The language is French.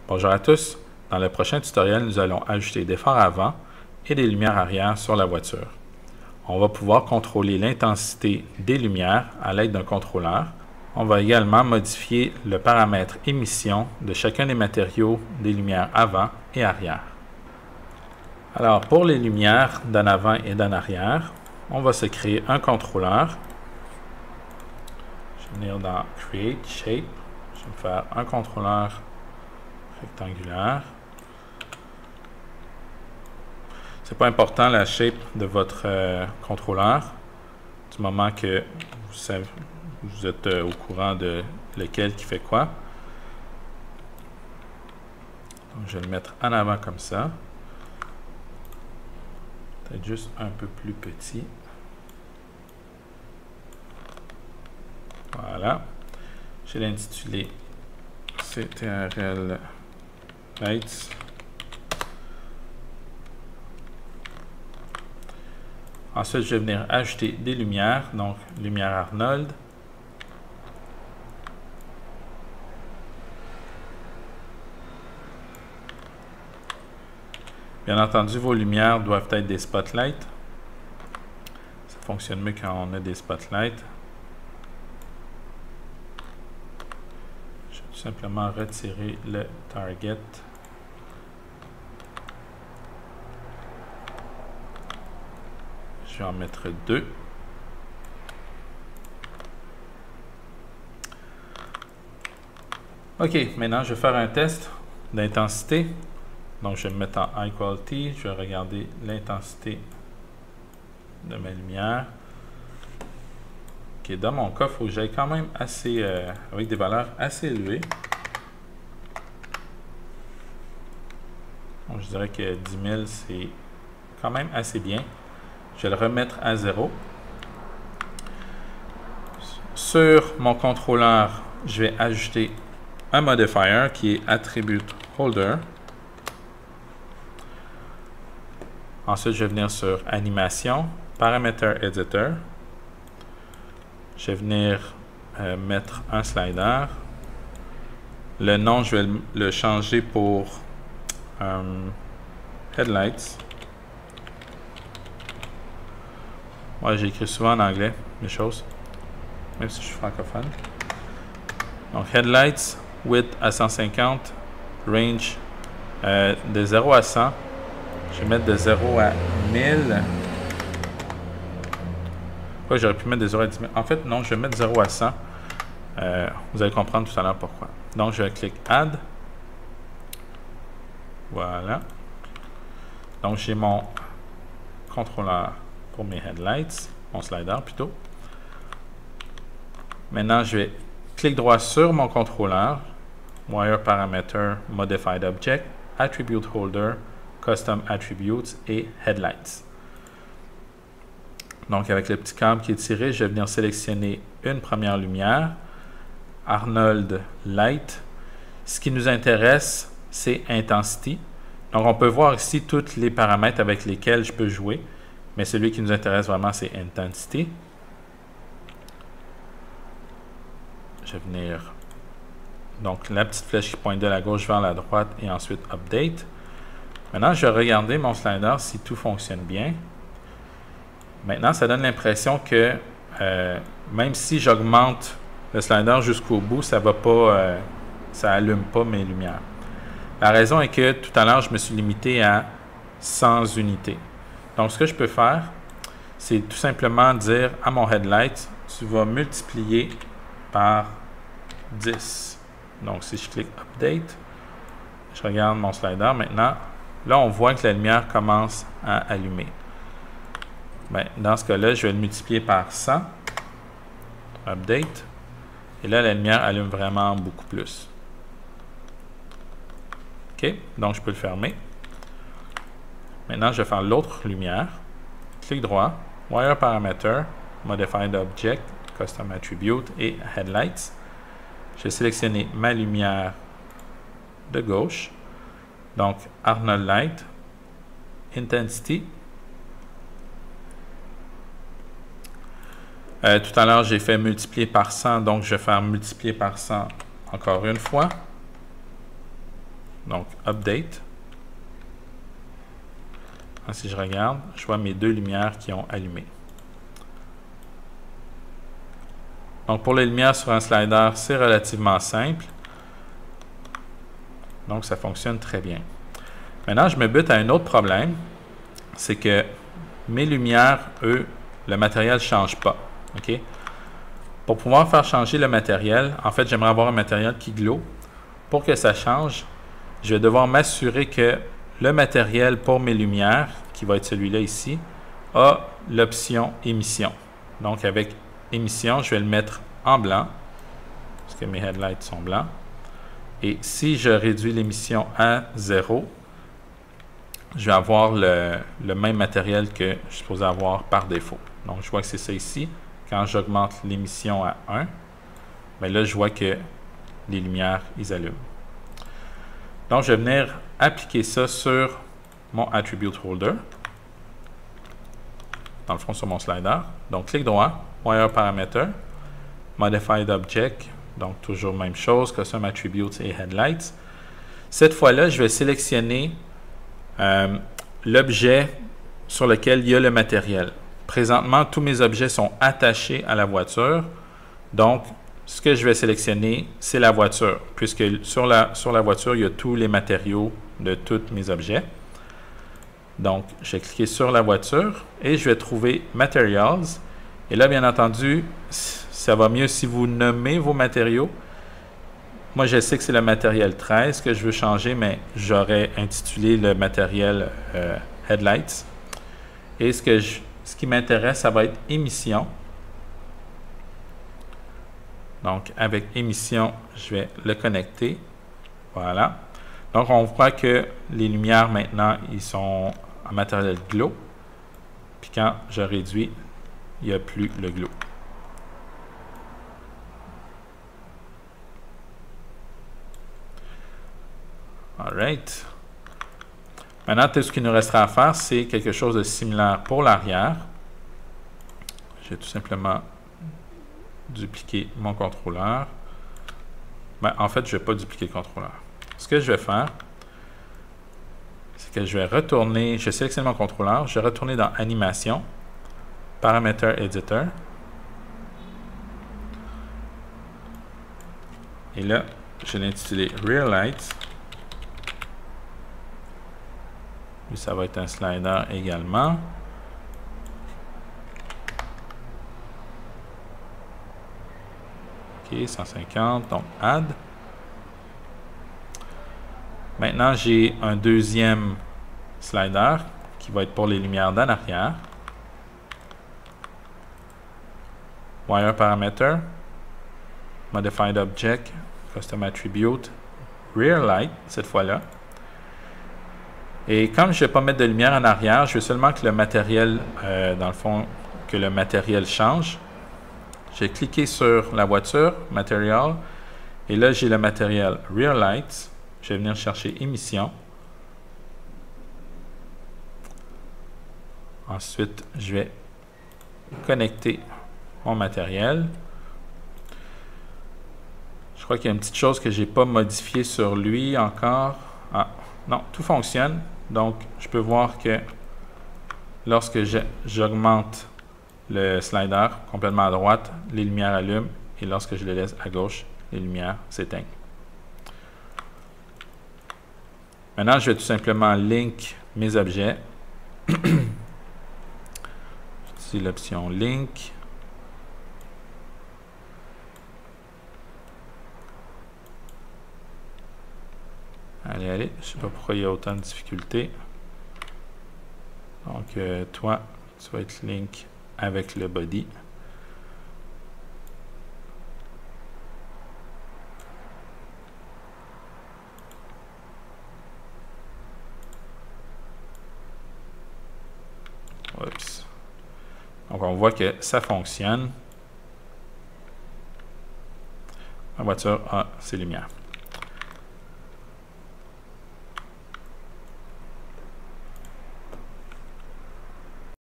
Bonjour à tous. Dans le prochain tutoriel, nous allons ajouter des phares avant et des lumières arrière sur la voiture. On va pouvoir contrôler l'intensité des lumières à l'aide d'un contrôleur. On va également modifier le paramètre émission de chacun des matériaux des lumières avant et arrière. Alors, pour les lumières d'en avant et d'en arrière, on va se créer un contrôleur. Je vais venir dans Create Shape. Je vais me faire un contrôleur rectangulaire. C'est pas important la shape de votre contrôleur, du moment que vous êtes au courant de lequel qui fait quoi. Donc, je vais le mettre en avant comme ça. Peut-être juste un peu plus petit. Voilà. Je vais l'intituler CTRL Lights. Ensuite, je vais venir ajouter des lumières, donc lumière Arnold. Bien entendu, vos lumières doivent être des spotlights. Ça fonctionne mieux quand on a des spotlights. Je vais tout simplement retirer le target. Je vais en mettre 2. OK, maintenant je vais faire un test d'intensité. Donc je vais me mettre en High Quality. Je vais regarder l'intensité de ma lumière. OK, dans mon cas, il faut que j'aille quand même assez, avec des valeurs assez élevées. Donc je dirais que 10 000, c'est quand même assez bien. Je vais le remettre à 0. Sur mon contrôleur, je vais ajouter un modifier qui est Attribute Holder. Ensuite, je vais venir sur Animation, Parameter Editor. Je vais venir mettre un slider. Le nom, je vais le changer pour Headlights. Ouais, j'écris souvent en anglais mes choses, même si je suis francophone. Donc, Headlights, width à 150, range de 0 à 100. Je vais mettre de 0 à 1000. Ouais, j'aurais pu mettre de 0 à 10 000. En fait, non, je vais mettre 0 à 100. Vous allez comprendre tout à l'heure pourquoi. Donc, je vais cliquer Add. Voilà. Donc, j'ai mon contrôleur pour mes headlights, mon slider plutôt. Maintenant, je vais cliquer droit sur mon contrôleur, Wire Parameter, Modified Object, Attribute Holder, Custom Attributes et Headlights. Donc, avec le petit câble qui est tiré, je vais venir sélectionner une première lumière, Arnold Light. Ce qui nous intéresse, c'est Intensity. Donc, on peut voir ici tous les paramètres avec lesquels je peux jouer. Mais celui qui nous intéresse vraiment, c'est Intensity. Je vais venir, donc la petite flèche qui pointe de la gauche vers la droite et ensuite Update. Maintenant, je vais regarder mon slider si tout fonctionne bien. Maintenant, ça donne l'impression que même si j'augmente le slider jusqu'au bout, ça va pas, ça allume pas mes lumières. La raison est que tout à l'heure, je me suis limité à 100 unités. Donc, ce que je peux faire, c'est tout simplement dire à mon headlight, tu vas multiplier par 10. Donc, si je clique Update, je regarde mon slider. Maintenant, là, on voit que la lumière commence à allumer. Bien, dans ce cas-là, je vais le multiplier par 100. Update. Et là, la lumière allume vraiment beaucoup plus. OK, donc je peux le fermer. Maintenant, je vais faire l'autre lumière. Clic droit, Wire Parameter, Modified Object, Custom Attribute et Headlights. Je vais sélectionner ma lumière de gauche. Donc, Arnold Light, Intensity. Tout à l'heure, j'ai fait multiplier par 100, donc je vais faire multiplier par 100 encore une fois. Donc, update. Si je regarde, je vois mes deux lumières qui ont allumé. Donc, pour les lumières sur un slider, c'est relativement simple. Donc, ça fonctionne très bien. Maintenant, je me bute à un autre problème. C'est que mes lumières, eux, le matériel ne change pas. OK? Pour pouvoir faire changer le matériel, en fait, j'aimerais avoir un matériel qui glow. Pour que ça change, je vais devoir m'assurer que le matériel pour mes lumières, qui va être celui-là ici, a l'option émission. Donc, avec émission, je vais le mettre en blanc, parce que mes headlights sont blancs. Et si je réduis l'émission à 0, je vais avoir le même matériel que je suis supposé avoir par défaut. Donc, je vois que c'est ça ici. Quand j'augmente l'émission à 1, bien là, je vois que les lumières, ils allument. Donc, je vais venir appliquer ça sur mon Attribute Holder. Dans le fond, sur mon slider. Donc, clic droit, Wire Parameter, Modified Object. Donc, toujours même chose, Custom Attributes et Headlights. Cette fois-là, je vais sélectionner l'objet sur lequel il y a le matériel. Présentement, tous mes objets sont attachés à la voiture. Donc, ce que je vais sélectionner, c'est la voiture, puisque sur la voiture, il y a tous les matériaux de tous mes objets. Donc, je vais cliquer sur la voiture et je vais trouver Materials. Et là, bien entendu, ça va mieux si vous nommez vos matériaux. Moi, je sais que c'est le matériel 13 que je veux changer, mais j'aurais intitulé le matériel Headlights. Et ce qui m'intéresse, ça va être émission. Donc, avec émission, je vais le connecter. Voilà. Donc, on voit que les lumières, maintenant, ils sont en matériel glow. Puis quand je réduis, il n'y a plus le glow. Alright. Maintenant, tout ce qu'il nous restera à faire, c'est quelque chose de similaire pour l'arrière. Je vais tout simplement dupliquer mon contrôleur. Ben, en fait, je ne vais pas dupliquer le contrôleur. Ce que je vais faire, c'est que je vais retourner, je sélectionne mon contrôleur, je vais retourner dans Animation, Parameter Editor. Et là, je vais l'intituler Rear Lights. Puis ça va être un slider également. OK, 150, donc Add. Maintenant, j'ai un deuxième slider qui va être pour les lumières d'en arrière. Wire Parameter, Modified Object, Custom Attribute, Rear Light, cette fois-là. Et comme je ne vais pas mettre de lumière en arrière, je veux seulement que le matériel, dans le fond, que le matériel change. Je vais cliquer sur la voiture, Material, et là, j'ai le matériel Rear Lights. Je vais venir chercher Émission. Ensuite, je vais connecter mon matériel. Je crois qu'il y a une petite chose que je n'ai pas modifiée sur lui encore. Ah, non, tout fonctionne. Donc, je peux voir que lorsque j'augmente le slider complètement à droite, les lumières allument, et lorsque je le laisse à gauche, les lumières s'éteignent. Maintenant, je vais tout simplement link mes objets. C'est l'option Link. Allez, allez, je ne sais pas pourquoi il y a autant de difficultés. Donc, toi, tu vas être link avec le body. Oups. Donc, on voit que ça fonctionne. La voiture a ses lumières.